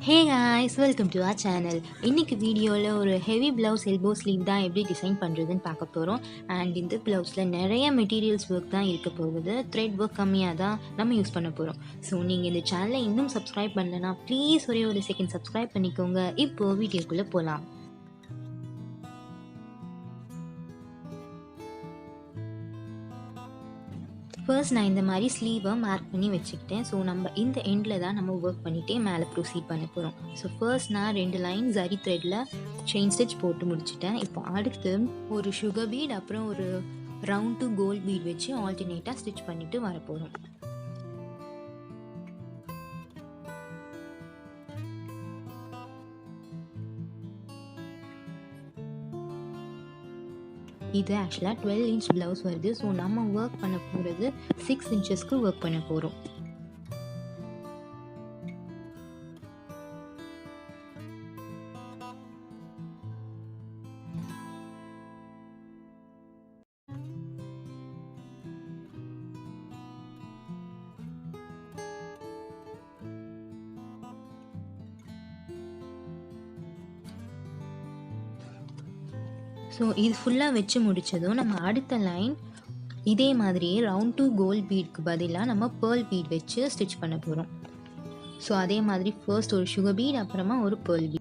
Hey guys, welcome to our channel. இன்னைக்கு வீடியோவில் ஒரு ஹெவி ப்ளவுஸ் எல்போ ஸ்லீவ் தான் எப்படி டிசைன் பண்ணுறதுன்னு பார்க்க போகிறோம். அண்ட் இந்த ப்ளவுஸில் நிறைய மெட்டீரியல்ஸ் ஒர்க் தான் இருக்க போகுது. த்ரெட் ஒர்க் கம்மியாக தான் நம்ம யூஸ் பண்ண போகிறோம். ஸோ நீங்கள் இந்த சேனலை இன்னும் சப்ஸ்கிரைப் பண்ணலன்னா ப்ளீஸ் ஒரே ஒரு செகண்ட் சப்ஸ்கிரைப் பண்ணிக்கோங்க. இப்போது வீடியோக்குள்ளே போகலாம். ஃபர்ஸ்ட் நான் இந்த மாதிரி ஸ்லீவை மார்க் பண்ணி வச்சுக்கிட்டேன். ஸோ நம்ம இந்த எண்டில் தான் நம்ம ஒர்க் பண்ணிகிட்டே மேலே ப்ரொசீட் பண்ண போகிறோம். ஸோ ஃபர்ஸ்ட் நான் 2 லைன் ஜரி த்ரெட்டில் செயின் ஸ்டிச் போட்டு முடிச்சிட்டேன். இப்போ அடுத்து ஒரு சுகர் பீட் அப்புறம் ஒரு ரவுண்ட் டு கோல்ட் பீட் வச்சு ஆல்டர்னேட்டாக ஸ்டிச் பண்ணிவிட்டு வரப்போகிறோம். இது ஆக்சுவலாக 12 இன்ச் ப்ளவுஸ் வருது. ஸோ நம்ம ஒர்க் பண்ண போகிறது 6 இன்ச்சஸ்க்கு ஒர்க் பண்ண போகிறோம். ஸோ இது ஃபுல்லாக வச்சு முடித்ததும் நம்ம அடுத்த லைன் இதே மாதிரியே ரவுண்ட் டு கோல்ட் பீட்க்கு பதிலாக நம்ம பேர்ல் பீட் வச்சு ஸ்டிச் பண்ண போகிறோம். ஸோ அதே மாதிரி ஃபர்ஸ்ட் ஒரு சுகர் பீட் அப்புறமா ஒரு பேர்ல் பீட்.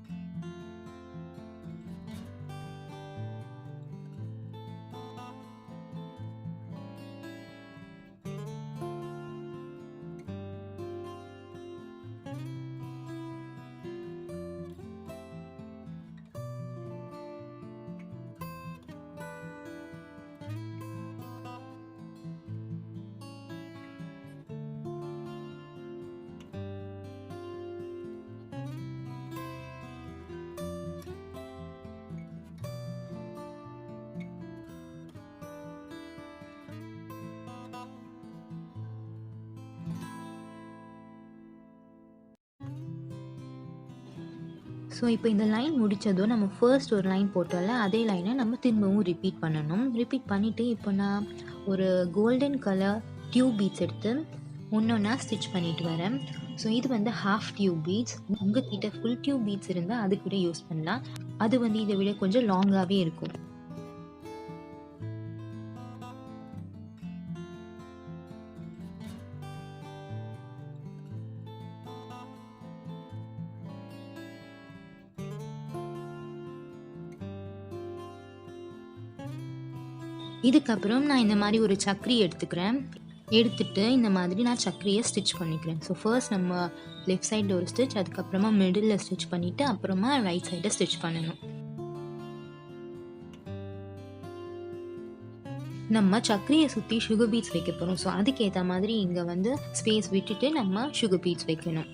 ஸோ இப்போ இந்த லைன் முடித்ததும் நம்ம ஃபர்ஸ்ட் ஒரு லைன் போட்டோம்ல அதே லைனை நம்ம திரும்பவும் ரிப்பீட் பண்ணணும். ரிப்பீட் பண்ணிவிட்டு இப்போ நான் ஒரு கோல்டன் கலர் டியூப் பீட்ஸ் எடுத்து ஒன்றா ஸ்டிச் பண்ணிட்டு வரேன். ஸோ இது வந்து ஹாஃப் டியூப் பீட்ஸ். உங்ககிட்ட ஃபுல் டியூப் பீட்ஸ் இருந்தால் அது கூட யூஸ் பண்ணலாம். அது வந்து இதை விட கொஞ்சம் லாங்காகவே இருக்கும். இதுக்கப்புறம் நான் இந்த மாதிரி ஒரு சக்ரி எடுத்துட்டு இந்த மாதிரி நான் சக்ரியை ஸ்டிச் பண்ணிக்கிறேன். ஸோ ஃபர்ஸ்ட் நம்ம லெஃப்ட் சைடில் ஒரு ஸ்டிச், அதுக்கப்புறமா மிடில் ஸ்டிச் பண்ணிவிட்டு அப்புறமா ரைட் சைடை ஸ்டிச் பண்ணணும். நம்ம சக்ரியை சுற்றி சுகர் பீட்ஸ் வைக்க போகிறோம். ஸோ அதுக்கேற்ற மாதிரி இங்கே வந்து ஸ்பேஸ் விட்டுட்டு நம்ம சுகர் பீட்ஸ் வைக்கணும்.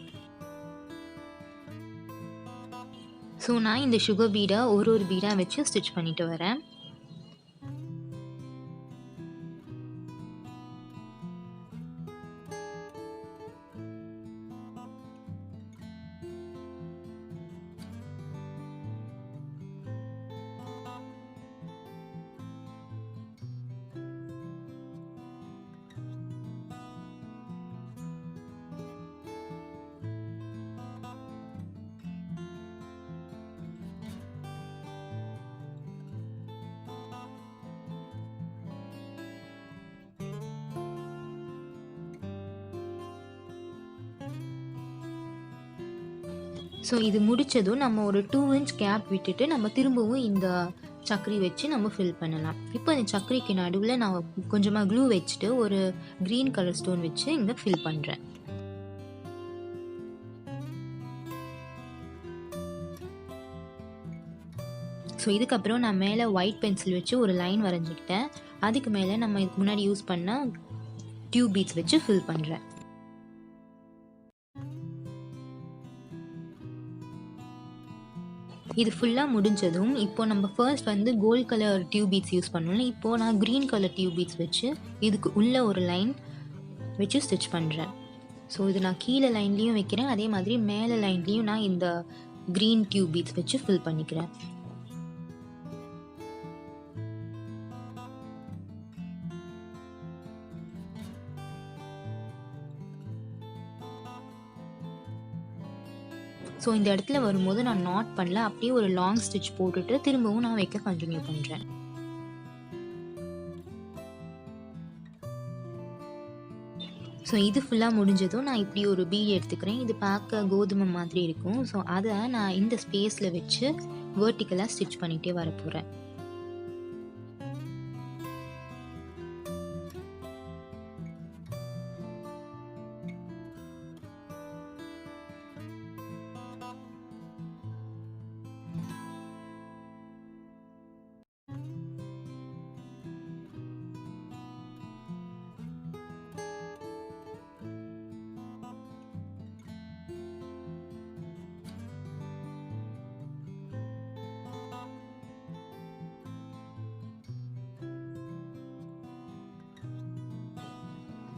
ஸோ நான் இந்த சுகர் பீடை ஒரு பீடாக வச்சு ஸ்டிச் பண்ணிட்டு வரேன். ஸோ இது முடித்ததும் நம்ம ஒரு 2 இன்ச் கேப் விட்டுட்டு நம்ம திரும்பவும் இந்த சக்கரி வச்சு நம்ம ஃபில் பண்ணலாம். இப்போ இந்த சக்கரிக்கு நடுவில் நான் கொஞ்சமாக க்ளூ வச்சுட்டு ஒரு க்ரீன் கலர் ஸ்டோன் வச்சு இங்கே ஃபில் பண்ணுறேன். ஸோ இதுக்கப்புறம் நான் மேலே ஒயிட் பென்சில் வச்சு ஒரு லைன் வரைஞ்சிக்கிட்டேன். அதுக்கு மேலே நம்ம இதுக்கு முன்னாடி யூஸ் பண்ண டியூப் பீட்ஸ் வச்சு ஃபில் பண்ணுறேன். இது ஃபுல்லாக முடிஞ்சதும் இப்போ நம்ம ஃபர்ஸ்ட் வந்து gold colour tube beads use பண்ணோம்ல, இப்போது நான் க்ரீன் கலர் டியூப் பீட்ஸ் வச்சு இதுக்கு உள்ளே ஒரு லைன் வச்சு ஸ்டிச் பண்ணுறேன். ஸோ இது நான் கீழே லைன்லேயும் வைக்கிறேன், அதே மாதிரி மேலே லைன்லேயும் நான் இந்த க்ரீன் டியூப் பீட்ஸ் வச்சு ஃபில் பண்ணிக்கிறேன். ஸோ இந்த இடத்துல வரும்போது நான் நாட் பண்ணல, அப்படியே ஒரு லாங் ஸ்டிச் போட்டுட்டு திரும்பவும் நான் வைக்க கண்டினியூ பண்ணுறேன். ஸோ இது ஃபுல்லாக முடிஞ்சதும் நான் இப்படி ஒரு பீட் எடுத்துக்கிறேன். இது பார்க்க கோதுமை மாதிரி இருக்கும். ஸோ அதை நான் இந்த ஸ்பேஸில் வச்சு வேர்ட்டிக்கலாக ஸ்டிச் பண்ணிகிட்டே வரப்போகிறேன்.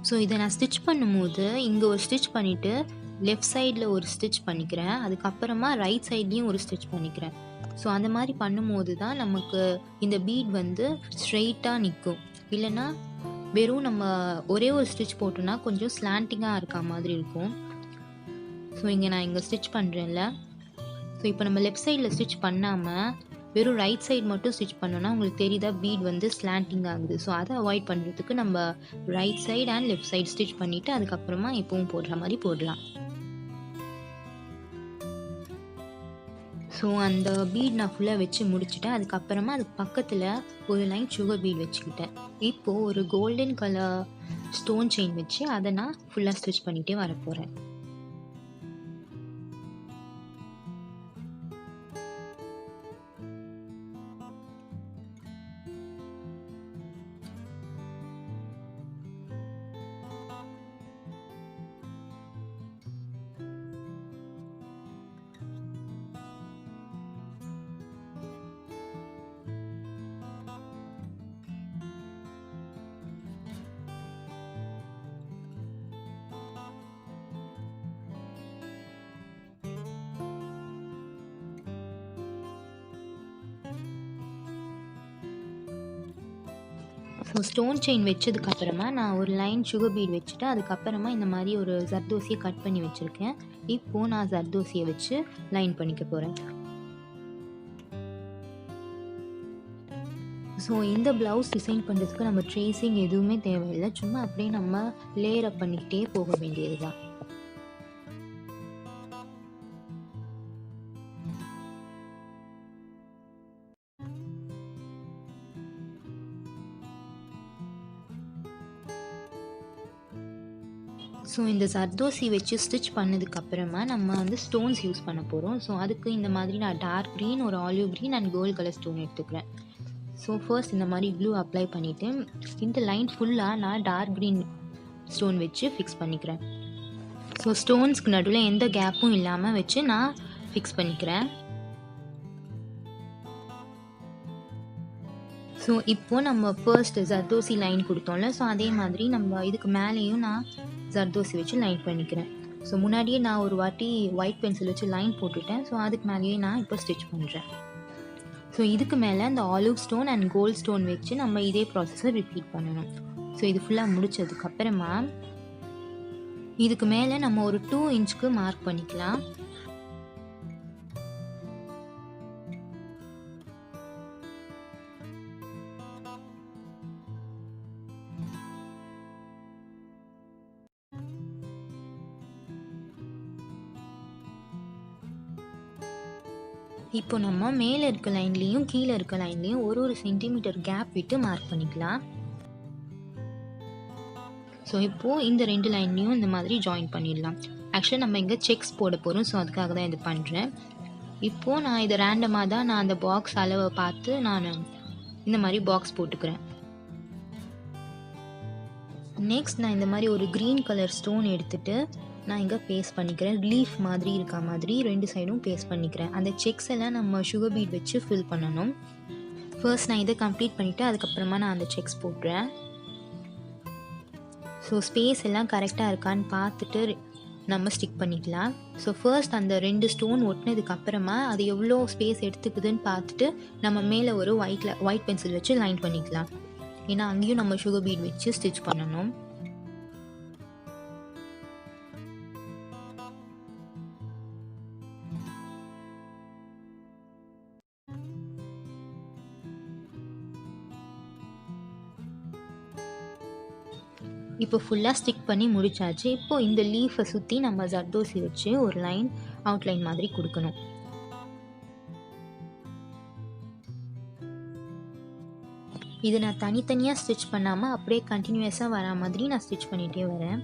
ஸோ இதை நான் ஸ்டிச் பண்ணும்போது இங்கே ஒரு ஸ்டிச் பண்ணிவிட்டு லெஃப்ட் சைடில் ஒரு ஸ்டிச் பண்ணிக்கிறேன். அதுக்கப்புறமா ரைட் சைட்லேயும் ஒரு ஸ்டிச் பண்ணிக்கிறேன். ஸோ அந்த மாதிரி பண்ணும்போது தான் நமக்கு இந்த பீட் வந்து ஸ்ட்ரெயிட்டாக நிற்கும். இல்லைன்னா வெறும் நம்ம ஒரே ஒரு ஸ்டிச் போட்டோன்னா கொஞ்சம் ஸ்லாண்டிங்காக இருக்க மாதிரி இருக்கும். ஸோ இங்கே நான் இங்கே ஸ்டிச் பண்ணுறேன்ல. ஸோ இப்போ நம்ம லெஃப்ட் சைடில் ஸ்டிச் பண்ணாமல் வெறும் ரைட் சைடு மட்டும் ஸ்டிச் பண்ணோன்னா உங்களுக்கு தெரியுதா பீட் வந்து ஸ்லாண்டிங் ஆகுது. ஸோ அதை அவாய்ட் பண்ணுறதுக்கு நம்ம right side and left side stitch பண்ணிவிட்டு அதுக்கப்புறமா எப்பவும் போடுற மாதிரி போடலாம். ஸோ அந்த பீட் நான் ஃபுல்லாக வச்சு முடிச்சுட்டேன். அதுக்கப்புறமா அதுக்கு பக்கத்தில் ஒரு லைன் சுகர் பீட் வச்சுக்கிட்டேன். இப்போது ஒரு கோல்டன் கலர் ஸ்டோன் செயின் வச்சு அதை நான் ஃபுல்லாக ஸ்டிச் பண்ணிகிட்டே வரப்போகிறேன். ஸோ ஸ்டோன் செயின் வச்சதுக்கப்புறமா நான் ஒரு லைன் சுகர் பீட் வச்சுட்டு அதுக்கப்புறமா இந்த மாதிரி ஒரு ஜர்தோசியை கட் பண்ணி வச்சுருக்கேன். இப்போது நான் ஜர்தோசியை வச்சு லைன் பண்ணிக்க போகிறேன். ஸோ இந்த ப்ளவுஸ் டிசைன் பண்ணுறதுக்கு நம்ம ட்ரேசிங் எதுவுமே தேவையில்லை. சும்மா அப்படியே நம்ம லேயர் அப் பண்ணிக்கிட்டே போக வேண்டியது தான். ஸோ இந்த ஜர்தோசி வச்சு ஸ்டிச் பண்ணதுக்கப்புறமா நம்ம வந்து ஸ்டோன்ஸ் யூஸ் பண்ண போகிறோம். ஸோ அதுக்கு இந்த மாதிரி நான் டார்க் க்ரீன், ஒரு olive green and gold colour stone எடுத்துக்கிறேன். ஸோ ஃபர்ஸ்ட் இந்த மாதிரி க்ளூ அப்ளை பண்ணிவிட்டு இந்த லைன் ஃபுல்லாக நான் டார்க் க்ரீன் ஸ்டோன் வச்சு ஃபிக்ஸ் பண்ணிக்கிறேன். ஸோ ஸ்டோன்ஸ்க்கு நடுவில் எந்த கேப்பும் இல்லாமல் வச்சு நான் ஃபிக்ஸ் பண்ணிக்கிறேன். ஸோ இப்போது நம்ம ஃபர்ஸ்ட் ஜர்தோசி லைன் கொடுத்தோம்ல, ஸோ அதே மாதிரி நம்ம இதுக்கு மேலேயும் நான் ஜர்தோசி வச்சு லைன் பண்ணிக்கிறேன். ஸோ முன்னாடியே நான் ஒரு வாட்டி ஒயிட் பென்சில் வச்சு லைன் போட்டுட்டேன். ஸோ அதுக்கு மேலேயே நான் இப்போ ஸ்டிச் பண்ணுறேன். ஸோ இதுக்கு மேலே இந்த olive stone and gold stone வச்சு நம்ம இதே ப்ராசஸை ரிப்பீட் பண்ணணும். ஸோ இது ஃபுல்லாக முடித்ததுக்கப்புறமா இதுக்கு மேலே நம்ம ஒரு 2 இன்ச்சுக்கு மார்க் பண்ணிக்கலாம். இப்போ நம்ம மேலே இருக்க லைன்லேயும் கீழே இருக்க லைன்லேயும் ஒரு சென்டிமீட்டர் கேப் விட்டு மார்க் பண்ணிக்கலாம். ஸோ இப்போது இந்த 2 லைன்லேயும் இந்த மாதிரி ஜாயின் பண்ணிடலாம். ஆக்சுவலாக நம்ம இங்கே செக்ஸ் போட போகிறோம். ஸோ அதுக்காக தான் இது பண்ணுறேன். இப்போது நான் இதை ரேண்டமாக தான் நான் அந்த பாக்ஸ் அளவை பார்த்து நான் இந்த மாதிரி பாக்ஸ் போட்டுக்கிறேன். நெக்ஸ்ட் நான் இந்த மாதிரி ஒரு க்ரீன் கலர் ஸ்டோன் எடுத்துகிட்டு நான் இங்கே பேஸ்ட் பண்ணிக்கிறேன். லீஃப் மாதிரி இருக்க மாதிரி 2 சைடும் பேஸ்ட் பண்ணிக்கிறேன். அந்த செக்ஸ் எல்லாம் நம்ம சுகர் பீட் வச்சு ஃபில் பண்ணணும். ஃபர்ஸ்ட் நான் இதை கம்ப்ளீட் பண்ணிவிட்டு அதுக்கப்புறமா நான் அந்த செக்ஸ் போட்டுறேன். ஸோ ஸ்பேஸ் எல்லாம் கரெக்டாக இருக்கான்னு பார்த்துட்டு நம்ம ஸ்டிக் பண்ணிக்கலாம். ஸோ ஃபர்ஸ்ட் அந்த 2 ஸ்டோன் ஒட்டினதுக்கப்புறமா அது எவ்வளோ ஸ்பேஸ் எடுத்துக்குதுன்னு பார்த்துட்டு நம்ம மேலே ஒரு ஒயிட் பென்சில் வச்சு லைன் பண்ணிக்கலாம். ஏன்னா அங்கேயும் நம்ம சுகர் பீட் வச்சு ஸ்டிச் பண்ணணும். இப்போ ஃபுல்லாக ஸ்டிக் பண்ணி முடிச்சாச்சு. இப்போது இந்த லீஃபை சுற்றி நம்ம ஜர்தோசி வச்சு ஒரு லைன் அவுட்லைன் மாதிரி கொடுக்கணும். இது நான் தனித்தனியாக ஸ்டிச் பண்ணாமல் அப்படியே கண்டினியூஸாக வரா மாதிரி நான் ஸ்டிச் பண்ணிகிட்டே வரேன்.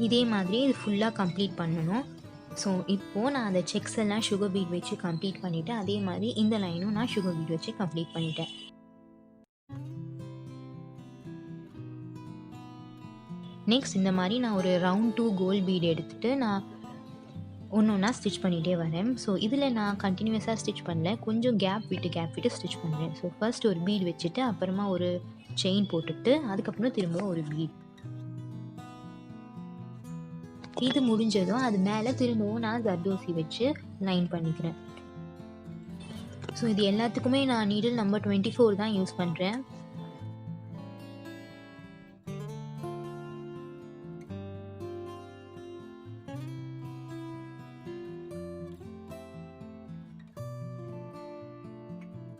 இதே மாதிரி இது ஃபுல்லாக கம்ப்ளீட் பண்ணணும். ஸோ இப்போது நான் அந்த செக்ஸ் எல்லாம் சுகர் பீட் வச்சு கம்ப்ளீட் பண்ணிவிட்டேன். அதே மாதிரி இந்த லைனும் நான் சுகர் பீட் வச்சு கம்ப்ளீட் பண்ணிட்டேன். நெக்ஸ்ட் இந்த மாதிரி நான் ஒரு ரவுண்ட் 2 கோல்ட் பீட் எடுத்துகிட்டு நான் ஒன்று ஒன்றா ஸ்டிச் பண்ணிகிட்டே வரேன். ஸோ இதில் நான் கண்டினியூஸாக ஸ்டிச் பண்ணல, கொஞ்சம் கேப் விட்டு ஸ்டிச் பண்ணுறேன். ஸோ ஃபர்ஸ்ட் ஒரு பீட் வச்சுட்டு அப்புறமா ஒரு செயின் போட்டுட்டு அதுக்கப்புறம் திரும்ப ஒரு பீட். இது முடிஞ்சதும் அது மேலே திரும்பவும் நான் ஜர்தோசி வச்சு லைன் பண்ணிக்கிறேன். ஸோ இது எல்லாத்துக்குமே நான் நீடில் நம்பர் 24 தான் யூஸ் பண்ணுறேன்.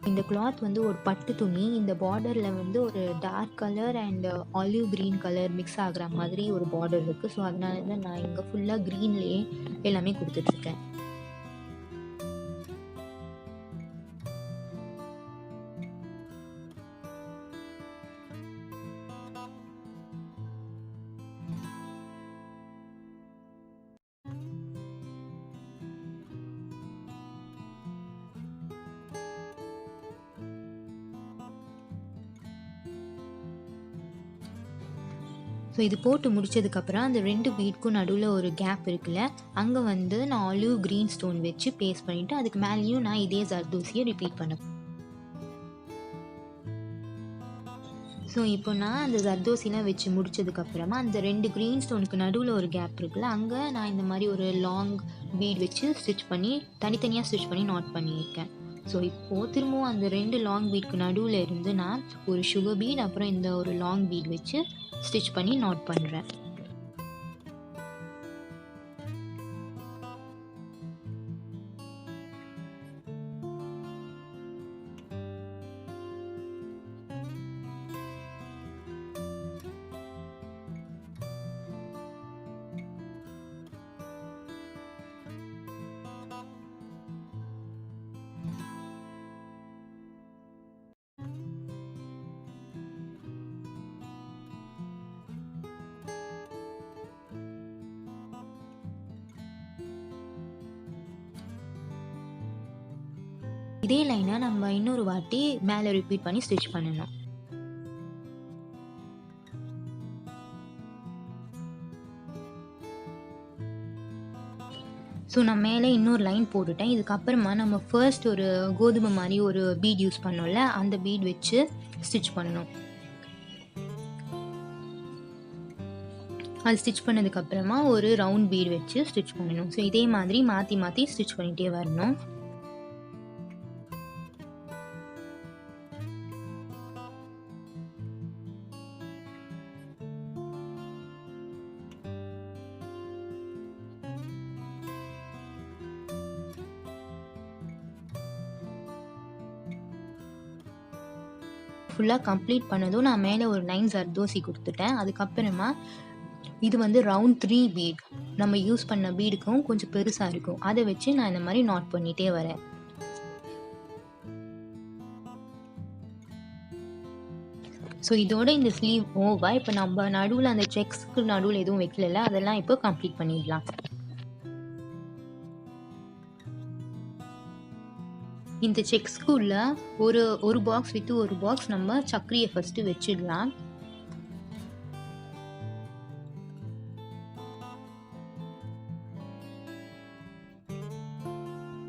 இந்த கிளாத் வந்து ஒரு பட்டு துணி. இந்த பார்டரில் வந்து ஒரு dark colour and olive green colour mix ஆகிற மாதிரி ஒரு பார்டர் இருக்குது. ஸோ அதனால தான் நான் இங்கே ஃபுல்லாக க்ரீன்லேயே எல்லாமே கொடுத்துட்ருக்கேன். ஸோ இது போட்டு முடிச்சதுக்கப்புறம் அந்த 2 பீட்க்கும் நடுவில் ஒரு கேப் இருக்குல்ல, அங்கே வந்து நான் ஆலிவ் க்ரீன் ஸ்டோன் வச்சு பேஸ்ட் பண்ணிவிட்டு அதுக்கு மேலேயும் நான் இதே ஜர்தோசியை ரிப்பீட் பண்ணேன். ஸோ இப்போ நான் அந்த ஜர்தோசிலாம் வச்சு முடிச்சதுக்கப்புறமா அந்த 2 க்ரீன் ஸ்டோனுக்கு நடுவில் ஒரு கேப் இருக்குல்ல, அங்கே நான் இந்த மாதிரி ஒரு லாங் பீட் வச்சு ஸ்டிச் பண்ணி தனித்தனியாக ஸ்டிச் பண்ணி நாட் பண்ணியிருக்கேன். ஸோ இப்போது திரும்பவும் அந்த 2 லாங் பீட்க்கு நடுவில் இருந்து நான் ஒரு சுகர் பீட் அப்புறம் இந்த ஒரு லாங் பீட் வச்சு ஸ்டிச் பண்ணி நாட் பண்ணுறேன். இதே லைனை நம்ம இன்னொரு வாட்டி மேலே ரிப்பீட் பண்ணி ஸ்டிச் பண்ணணும். ஸோ நான் மேலே இன்னொரு லைன் போட்டுட்டேன். இதுக்கப்புறமா நம்ம ஃபர்ஸ்ட் ஒரு கோதுமை மாதிரி ஒரு பீட் யூஸ் பண்ணோம்ல, அந்த பீட் வச்சு ஸ்டிச் பண்ணணும். அது ஸ்டிச் பண்ணதுக்கப்புறமா ஒரு ரவுண்ட் பீட் வச்சு ஸ்டிச் பண்ணணும். ஸோ இதே மாதிரி மாற்றி மாற்றி ஸ்டிச் பண்ணிகிட்டே வரணும். ஃபுல்லாக கம்ப்ளீட் பண்ணதும் நான் மேலே ஒரு 9 ஜர்தோசி கொடுத்துட்டேன். அதுக்கப்புறமா இது வந்து ரவுண்ட் 3 பீட், நம்ம யூஸ் பண்ண பீடுக்கும் கொஞ்சம் பெருசாக இருக்கும். அதை வச்சு நான் இந்த மாதிரி நாட் பண்ணிகிட்டே வரேன். ஸோ இதோட இந்த ஸ்லீவ் ஓவா. இப்போ நம்ம நடுவில் அந்த செக்ஸ்க்கு நடுவில் எதுவும் வைக்கல, அதெல்லாம் இப்போ கம்ப்ளீட் பண்ணிடலாம். இந்த செக்ஸ்குள்ள ஒரு பாக்ஸ் வித்து ஒரு பாக்ஸ் நம்ம சக்கரியை ஃபர்ஸ்ட் வச்சிடலாம்.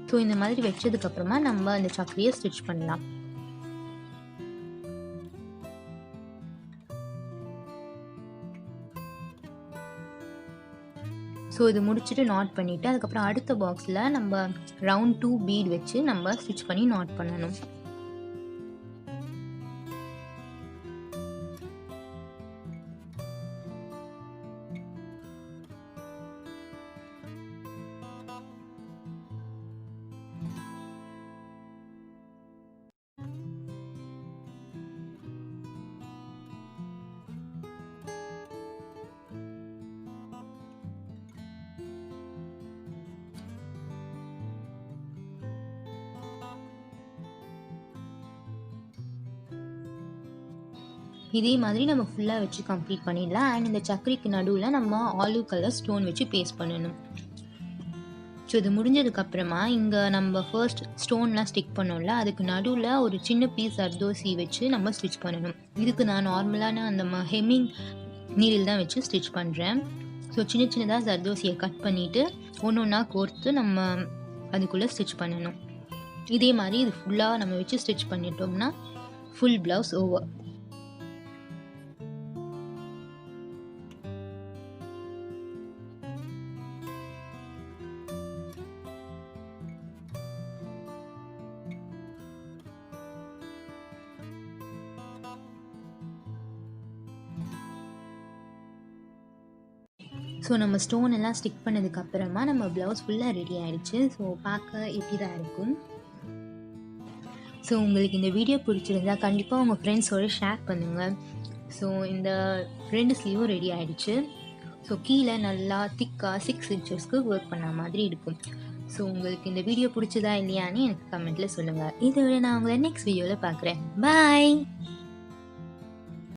ஸோ இந்த மாதிரி வச்சதுக்கு அப்புறமா நம்ம அந்த சக்கரியை ஸ்டிச் பண்ணலாம். ஸோ இது முடிச்சுட்டு நாட் பண்ணிவிட்டு அதுக்கப்புறம் அடுத்த பாக்ஸில் நம்ம ரவுண்ட் 2 பீட் வச்சு நம்ம ஸ்டிச் பண்ணி நாட் பண்ணணும். இதே மாதிரி நம்ம ஃபுல்லாக வச்சு கம்ப்ளீட் பண்ணிடலாம். அண்ட் இந்த சக்கரிக்கு நடுவில் நம்ம ஆலிவ் கலர் ஸ்டோன் வச்சு பேஸ்ட் பண்ணணும். ஸோ இது முடிஞ்சதுக்கப்புறமா இங்கே நம்ம ஃபர்ஸ்ட் ஸ்டோன்லாம் ஸ்டிக் பண்ணோம்ல, அதுக்கு நடுவில் ஒரு சின்ன பீஸ் ஜர்தோசி வச்சு நம்ம ஸ்டிச் பண்ணணும். இதுக்கு நான் நார்மலான அந்த ஹெம்மிங் நீடில் தான் வச்சு ஸ்டிச் பண்ணுறேன். ஸோ சின்ன சின்னதாக ஜர்தோசியை கட் பண்ணிவிட்டு ஒன்று ஒன்றா கோர்த்து நம்ம அதுக்குள்ளே ஸ்டிச் பண்ணணும். இதே மாதிரி இது ஃபுல்லாக நம்ம வச்சு ஸ்டிச் பண்ணிட்டோம்னா ஃபுல் ப்ளவுஸ் ஓவர். ஸோ நம்ம ஸ்டோன் எல்லாம் ஸ்டிக் பண்ணதுக்கப்புறமா நம்ம ப்ளவுஸ் ஃபுல்லாக ரெடி ஆகிடுச்சு. ஸோ பார்க்க இப்படி தான் இருக்கும். ஸோ உங்களுக்கு இந்த வீடியோ பிடிச்சிருந்தா கண்டிப்பாக உங்கள் ஃப்ரெண்ட்ஸோடு ஷேர் பண்ணுங்கள். ஸோ இந்த 2 ஸ்லீவும் ரெடி ஆகிடுச்சு. ஸோ கீழே நல்லா திக்காக 6 இன்ச்சஸ்க்கு ஒர்க் பண்ண மாதிரி இருக்கும். ஸோ உங்களுக்கு இந்த வீடியோ பிடிச்சதா இல்லையான்னு எனக்கு கமெண்ட்டில் சொல்லுங்கள். இதை விட நான் உங்களை நெக்ஸ்ட் வீடியோவில் பார்க்குறேன். பாய்.